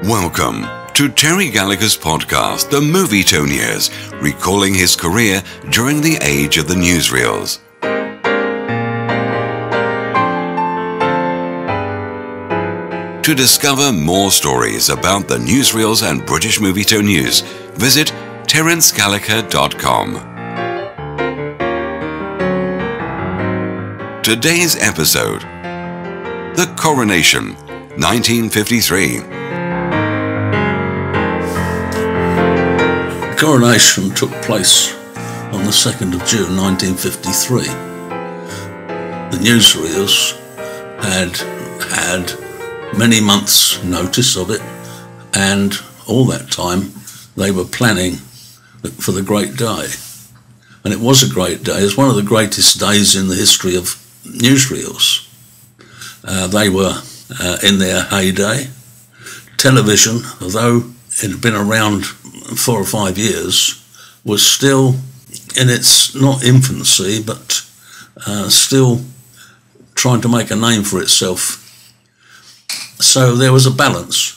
Welcome to Terry Gallacher's podcast, The Movietone Years, recalling his career during the age of the newsreels. To discover more stories about the newsreels and British Movietone news, visit terencegallacher.com. Today's episode: The Coronation, 1953. The coronation took place on the 2nd of June 1953. The newsreels had many months' notice of it, and all that time they were planning for the great day. And it was a great day. It was one of the greatest days in the history of newsreels. They were in their heyday. Television, although it had been around 4 or 5 years, was still in its, not infancy, but still trying to make a name for itself. So there was a balance.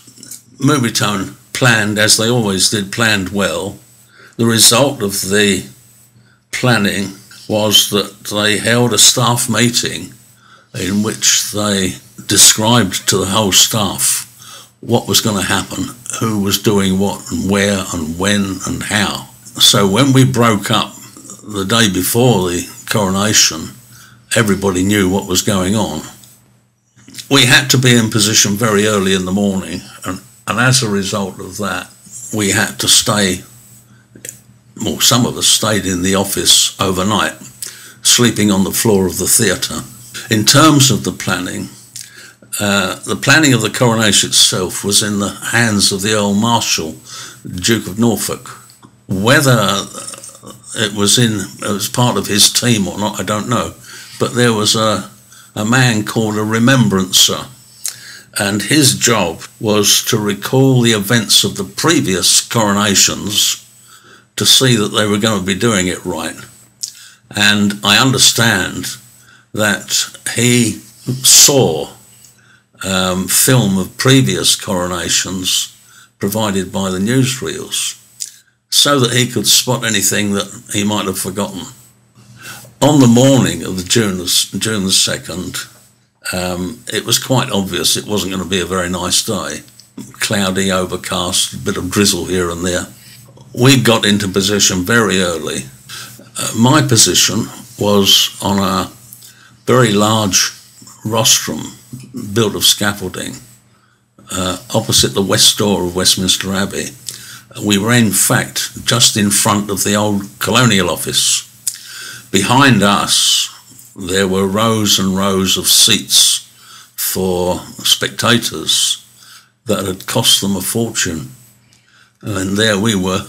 Movietone planned, as they always did, planned well. The result of the planning was that they held a staff meeting in which they described to the whole staff what was going to happen, who was doing what and where and when and how. So when we broke up the day before the coronation, everybody knew what was going on. We had to be in position very early in the morning, and as a result of that, we had to stay, well, some of us stayed in the office overnight, sleeping on the floor of the theatre. In terms of the planning of the coronation itself was in the hands of the Earl Marshal, Duke of Norfolk. Whether it was part of his team or not, I don't know, but there was a man called a remembrancer, and his job was to recall the events of the previous coronations to see that they were going to be doing it right. And I understand that he saw film of previous coronations provided by the newsreels so that he could spot anything that he might have forgotten. On the morning of June the 2nd, it was quite obvious it wasn't going to be a very nice day. Cloudy, overcast, a bit of drizzle here and there. We got into position very early. My position was on a very large rostrum built of scaffolding opposite the west door of Westminster Abbey. We were in fact just in front of the old Colonial Office. Behind us there were rows and rows of seats for spectators that had cost them a fortune, and there we were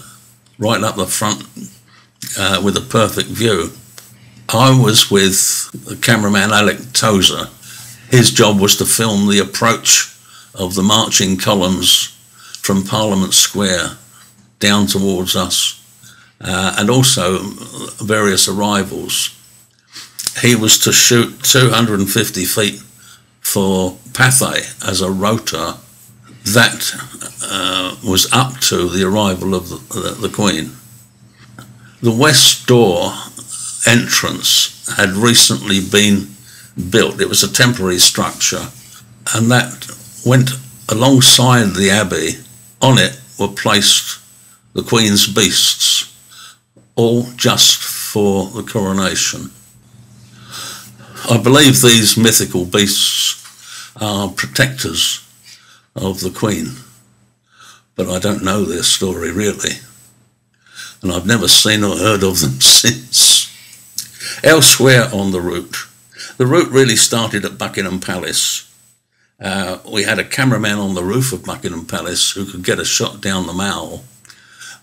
right up the front with a perfect view. I was with the cameraman Alec Tozer. His job was to film the approach of the marching columns from Parliament Square down towards us, and also various arrivals. He was to shoot 250 feet for Pathé as a rota that was up to the arrival of the Queen. The west door entrance had recently been built. It was a temporary structure, and that went alongside the Abbey. On it were placed the Queen's beasts, all just for the coronation. I believe these mythical beasts are protectors of the Queen, but I don't know their story really, and I've never seen or heard of them since. Elsewhere on the route really started at Buckingham Palace. We had a cameraman on the roof of Buckingham Palace who could get a shot down the Mall.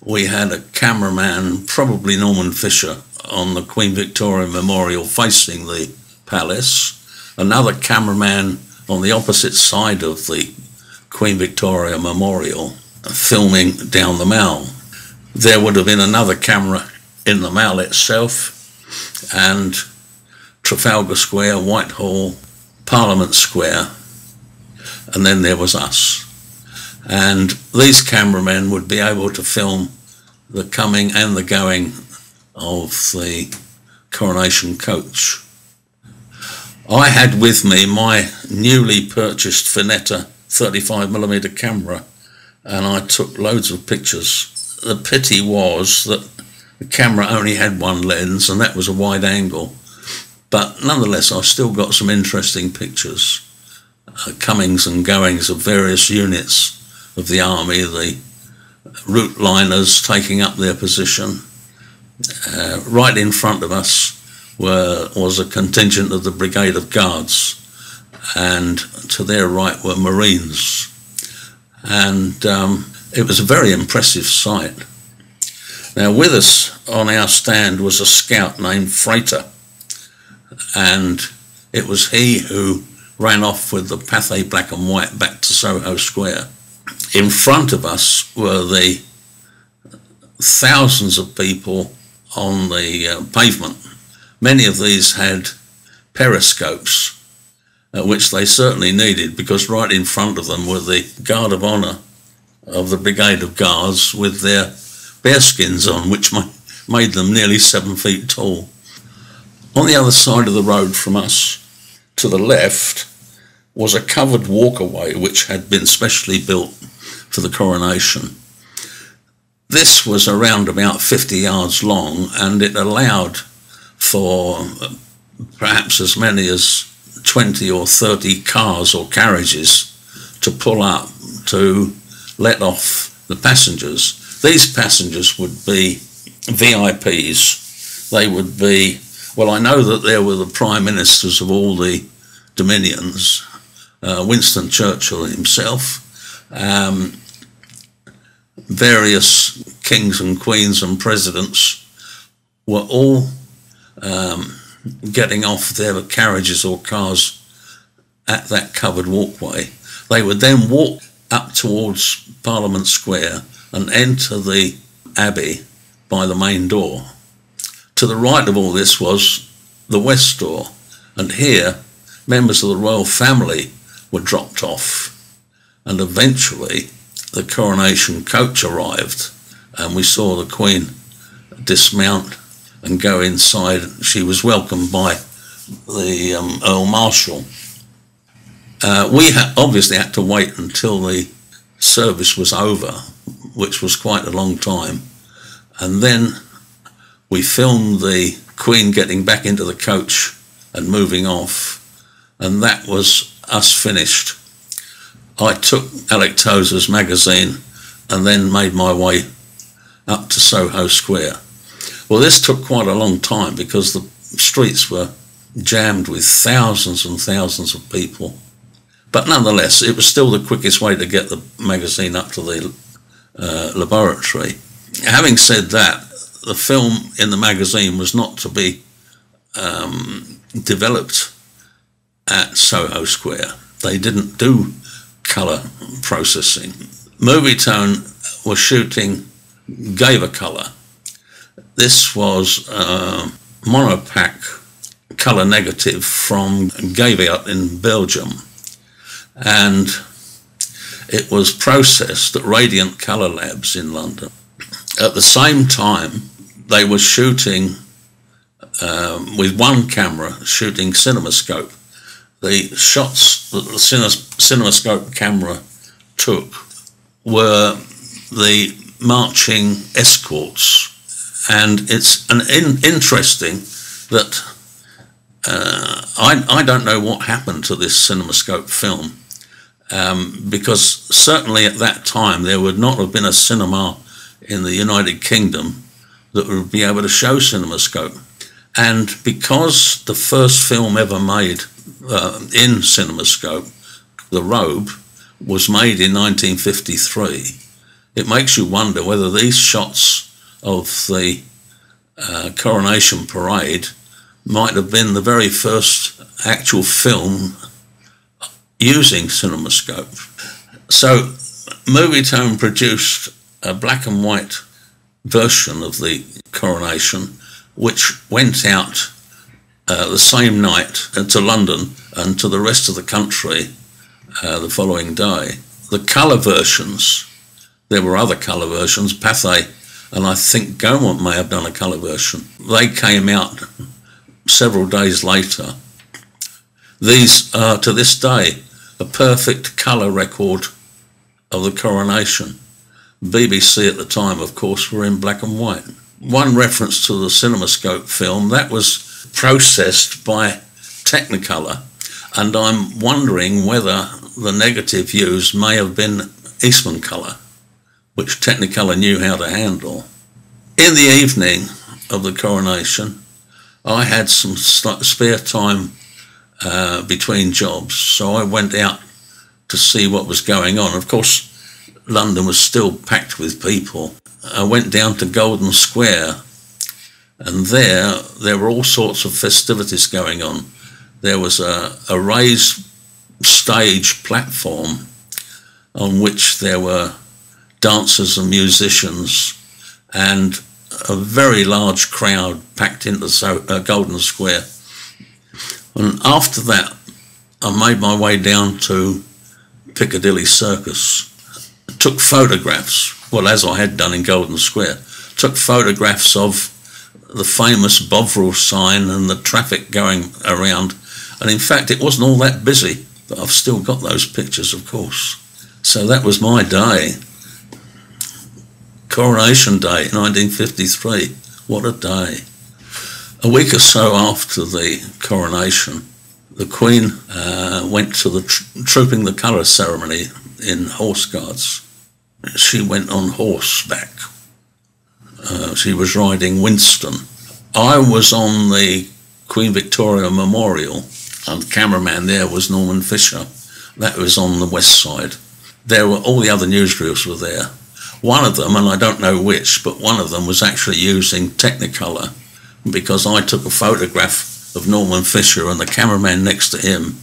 We had a cameraman, probably Norman Fisher, on the Queen Victoria Memorial facing the palace. Another cameraman on the opposite side of the Queen Victoria Memorial filming down the Mall. There would have been another camera in the Mall itself, and Trafalgar Square, Whitehall, Parliament Square, and then there was us. And these cameramen would be able to film the coming and the going of the coronation coach. I had with me my newly purchased Finetta 35mm camera, and I took loads of pictures. The pity was that the camera only had one lens, and that was a wide angle. But nonetheless, I still got some interesting pictures, comings and goings of various units of the army, the route liners taking up their position. Right in front of us was a contingent of the Brigade of Guards, and to their right were Marines. And it was a very impressive sight. Now, with us on our stand was a scout named Freighter, and it was he who ran off with the Pathé black and white back to Soho Square. In front of us were the thousands of people on the pavement. Many of these had periscopes, which they certainly needed, because right in front of them were the Guard of Honour of the Brigade of Guards with their bearskins on, which made them nearly 7 feet tall. On the other side of the road from us, to the left, was a covered walkway which had been specially built for the coronation. This was around about 50 yards long, and it allowed for perhaps as many as 20 or 30 cars or carriages to pull up to let off the passengers. These passengers would be VIPs. They would be, well, I know that there were the prime ministers of all the dominions, Winston Churchill himself, various kings and queens and presidents were all getting off their carriages or cars at that covered walkway. They would then walk up towards Parliament Square and enter the Abbey by the main door. To the right of all this was the West Door, and here members of the royal family were dropped off, and eventually the coronation coach arrived, and we saw the Queen dismount and go inside. She was welcomed by the Earl Marshal. We obviously had to wait until the service was over, which was quite a long time, and then we filmed the Queen getting back into the coach and moving off, and that was us finished. I took Alec Tozer's magazine and then made my way up to Soho Square. Well, this took quite a long time because the streets were jammed with thousands and thousands of people. But nonetheless, it was still the quickest way to get the magazine up to the laboratory. Having said that, the film in the magazine was not to be developed at Soho Square. They didn't do colour processing. Movietone was shooting Gallacher colour. This was monopack colour negative from Gallacher in Belgium, and it was processed at Radiant Colour Labs in London. At the same time, they were shooting with one camera, shooting CinemaScope. The shots that the CinemaScope camera took were the marching escorts, and it's interesting that I don't know what happened to this CinemaScope film, because certainly at that time there would not have been a cinema in the United Kingdom that would be able to show CinemaScope. And because the first film ever made in CinemaScope, The Robe, was made in 1953, it makes you wonder whether these shots of the coronation parade might have been the very first actual film using CinemaScope. So Movietone produced a black and white version of the coronation, which went out the same night to London and to the rest of the country the following day. the colour versions, there were other colour versions, Pathé and I think Gaumont may have done a colour version. They came out several days later. These are, to this day, a perfect colour record of the coronation. BBC at the time, of course, were in black and white. One reference to the CinemaScope film, that was processed by Technicolor, and I'm wondering whether the negative used may have been Eastman colour, which Technicolor knew how to handle. In the evening of the coronation, I had some spare time between jobs, so I went out to see what was going on. Of course, London was still packed with people. I went down to Golden Square, and there were all sorts of festivities going on. There was a raised stage platform on which there were dancers and musicians, and a very large crowd packed into Golden Square. And after that, I made my way down to Piccadilly Circus. I took photographs, well, as I had done in Golden Square, took photographs of the famous Bovril sign and the traffic going around. And in fact, it wasn't all that busy, but I've still got those pictures, of course. So that was my day. Coronation Day, 1953. What a day. A week or so after the coronation, the Queen went to the Trooping the Colour ceremony in Horse Guards. She went on horseback. She was riding Winston. I was on the Queen Victoria Memorial, and the cameraman there was Norman Fisher. That was on the west side. There were all the other newsreels were there. One of them, and I don't know which, but one of them was actually using Technicolor, because I took a photograph of Norman Fisher and the cameraman next to him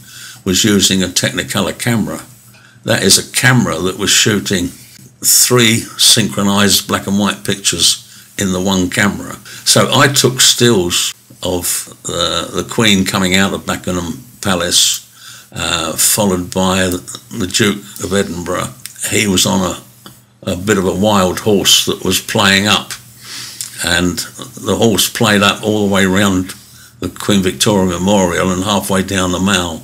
was using a Technicolor camera. That is a camera that was shooting 3 synchronized black and white pictures in the one camera. So I took stills of the Queen coming out of Buckingham Palace, followed by the Duke of Edinburgh. He was on a bit of a wild horse that was playing up, and the horse played up all the way around the Queen Victoria Memorial and halfway down the Mall.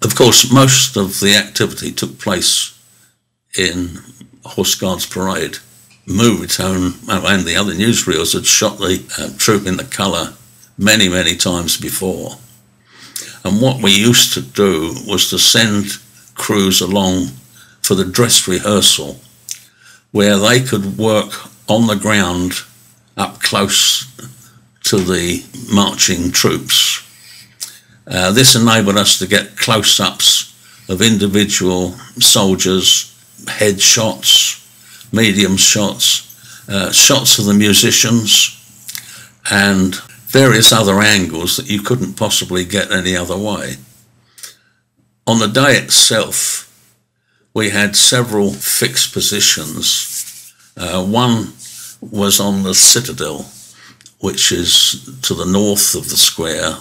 Of course, most of the activity took place in Horse Guards Parade. Movietone and the other newsreels had shot the Trooping the Colour many, many times before. And what we used to do was to send crews along for the dress rehearsal, where they could work on the ground up close to the marching troops. This enabled us to get close-ups of individual soldiers, head shots, medium shots, shots of the musicians, and various other angles that you couldn't possibly get any other way. On the day itself, we had several fixed positions. One was on the Citadel, which is to the north of the square.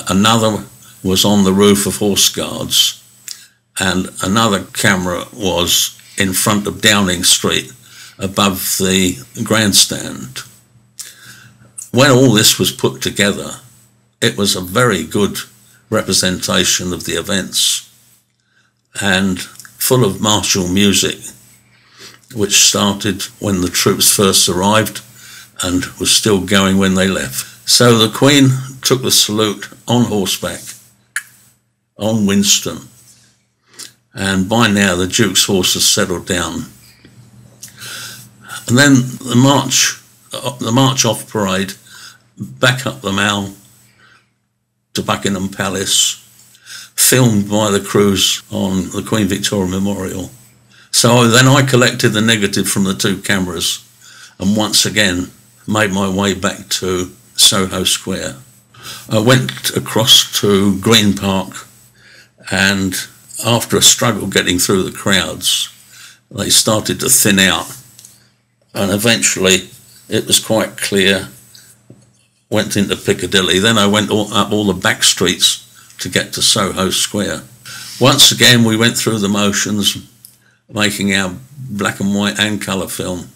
Another was on the roof of Horse Guards, and another camera was in front of Downing Street above the grandstand. When all this was put together, it was a very good representation of the events, and full of martial music, which started when the troops first arrived and was still going when they left. So the Queen took the salute on horseback, on Winston, and by now the Duke's horses settled down. And then the march off parade, back up the Mall to Buckingham Palace, filmed by the crews on the Queen Victoria Memorial. So then I collected the negative from the 2 cameras and once again made my way back to Soho Square. I went across to Green Park, and after a struggle getting through the crowds, they started to thin out, and eventually it was quite clear. Went into Piccadilly, then I went up all the back streets to get to Soho Square. Once again, we went through the motions, making our black and white and colour film,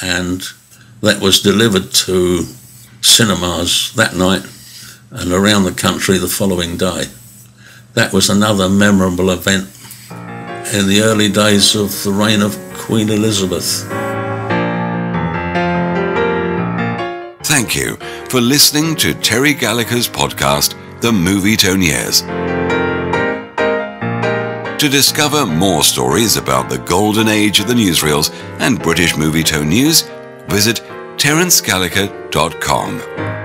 and that was delivered to cinemas that night and around the country the following day. That was another memorable event in the early days of the reign of Queen Elizabeth. Thank you for listening to Terry Gallacher's podcast, The Movietone Years. To discover more stories about the golden age of the newsreels and British Movietone news, visit terencegallacher.com.